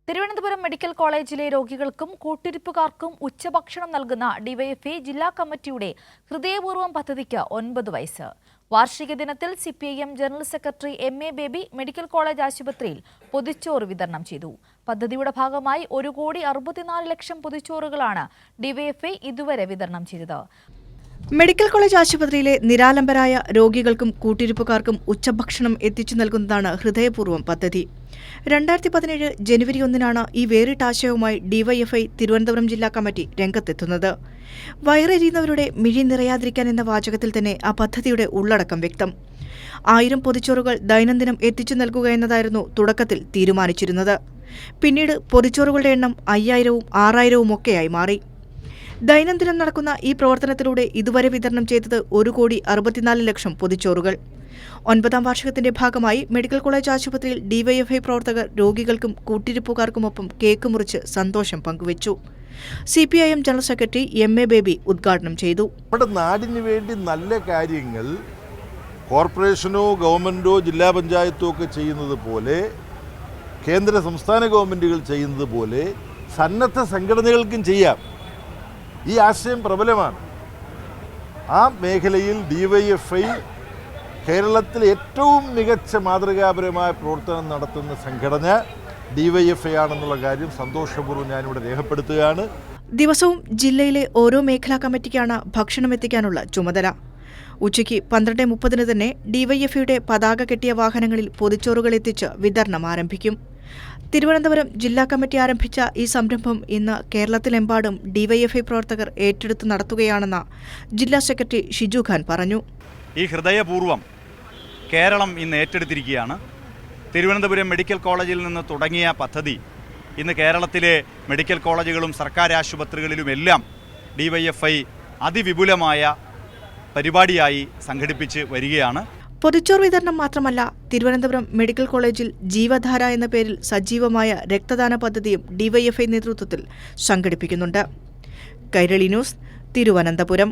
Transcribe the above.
Thiruvananthapuram medical കോളേജിലെ രോഗികൾക്കും കൂട്ടിരിപ്പുകാർക്കും ഉച്ചഭക്ഷണം നൽകുന്ന ഡിവൈഎഫ്ഐ ജില്ലാ കമ്മിറ്റിയുടെ ഹൃദയപൂർവ്വം പദ്ധതിക്ക് 9 വയസ്സ്. വാർഷിക ദിനത്തിൽ CPIM general secretary MA. Baby medical college ആശുപത്രിയിൽ പൊതിച്ചോറ് വിതരണം ചെയ്തു. പദ്ധതിയുടെ ഭാഗമായി 1,64,00,000 പൊതിച്ചോറുകളാണ് ഡിവൈഎഫ്ഐ ഇതുവരെ വിതരണം ചെയ്തത്. മെഡിക്കൽ കോളേജ് ആശുപത്രിയിലെ നിരാലംബരായ രോഗികൾക്കും കൂട്ടിരിപ്പുകാർക്കും ഉച്ചഭക്ഷണം എത്തിച്ചു നൽകുന്നതാണ് ഹൃദയപൂർവ്വം പദ്ധതി. 2017 ജനുവരി 1 ഈ വേറിട്ട ആശയവുമായി ഡിവൈഎഫ്ഐ തിരുവനന്തപുരം ജില്ലാ കമ്മിറ്റി രംഗത്തെത്തുന്നത്. വയറെരിയുന്നവരുടെ മിഴി നിറയാതിരിക്കാൻ എന്ന വാചകത്തിൽ തന്നെ ആ പദ്ധതിയുടെ ഉള്ളടക്കം വ്യക്തം. 1000 പൊതിച്ചോറുകൾ ദൈനംദിനം എത്തിച്ചു നൽകുക എന്നതായിരുന്നു തുടക്കത്തിൽ തീരുമാനിച്ചിരുന്നത്. പിന്നീട് പൊതിച്ചോറുകളുടെ എണ്ണം 5000-ഉം 6000-ഉം ഒക്കെയായി മാറി. ദൈനംദിനം നടക്കുന്ന ഈ പ്രവർത്തനത്തിലൂടെ ഇതുവരെ വിതരണം ചെയ്തത് 1,64,00,000 പൊതിച്ചോറുകൾ. 9ാം വാർഷികത്തിന്റെ ഭാഗമായി മെഡിക്കൽ കോളേജ് ആശുപത്രിയിൽ ഡിവൈഎഫ്ഐ പ്രവർത്തകർ രോഗികൾക്കും കൂട്ടിരിപ്പുകാർക്കുമൊപ്പം കേക്ക് മുറിച്ച് സന്തോഷം പങ്കുവച്ചു. CPIM general secretary MA. Baby ഉദ്ഘാടനം ചെയ്തു. നമ്മുടെ നാടിന് വേണ്ടി നല്ല കാര്യങ്ങൾ കോർപ്പറേഷനോ ഗവൺമെന്റോ ജില്ലാ പഞ്ചായത്തോ ഒക്കെ ചെയ്യുന്നത് പോലെ, കേന്ദ്ര സംസ്ഥാന ഗവൺമെന്റുകൾ ചെയ്യുന്നത് പോലെ സന്നദ്ധ സംഘടനകൾക്കും ചെയ്യാം. ഈ ആശയം പ്രബലമാണ്. ആ മേഖലയിൽ ഡിവൈഎഫ്ഐ കേരളത്തിൽ ഏറ്റവും മികച്ച മാതൃകാപരമായ പ്രവർത്തനം നടത്തുന്ന സംഘടന ഡിവൈഎഫ്ഐ ആണെന്നുള്ള കാര്യം സന്തോഷപൂർവ്വം ഞാനിവിടെ രേഖപ്പെടുത്തുകയാണ്. ദിവസവും ജില്ലയിലെ ഓരോ മേഖലാ കമ്മിറ്റിക്കാണ് ഭക്ഷണം എത്തിക്കാനുള്ള ചുമതല. ഉച്ചയ്ക്ക് 12:30 തന്നെ ഡിവൈഎഫ്ഐയുടെ പതാക കെട്ടിയ വാഹനങ്ങളിൽ പൊതിച്ചോറുകൾ എത്തിച്ച് വിതരണം ആരംഭിക്കും. തിരുവനന്തപുരം ജില്ലാ കമ്മിറ്റി ആരംഭിച്ച ഈ സംരംഭം ഇന്ന് കേരളത്തിലെമ്പാടും ഡിവൈഎഫ്ഐ പ്രവർത്തകർ ഏറ്റെടുത്ത് നടത്തുകയാണെന്ന് ജില്ലാ സെക്രട്ടറി ഷിജു ഖാൻ പറഞ്ഞു. ഈ ഹൃദയപൂർവ്വം കേരളം ഇന്ന് ഏറ്റെടുത്തിരിക്കുകയാണ്. തിരുവനന്തപുരം മെഡിക്കൽ കോളേജിൽ നിന്ന് തുടങ്ങിയ പദ്ധതി ഇന്ന് കേരളത്തിലെ മെഡിക്കൽ കോളേജുകളും സർക്കാർ ആശുപത്രികളിലുമെല്ലാം ഡിവൈഎഫ്ഐ അതിവിപുലമായ പരിപാടിയായി സംഘടിപ്പിച്ച് വരികയാണ്. പൊതിച്ചോറ് വിതരണം മാത്രമല്ല, തിരുവനന്തപുരം മെഡിക്കൽ കോളേജിൽ ജീവധാര എന്ന പേരിൽ സജീവമായ രക്തദാന പദ്ധതിയും ഡിവൈഎഫ്ഐ നേതൃത്വത്തിൽ സംഘടിപ്പിക്കുന്നുണ്ട്. കൈരളി ന്യൂസ്, തിരുവനന്തപുരം.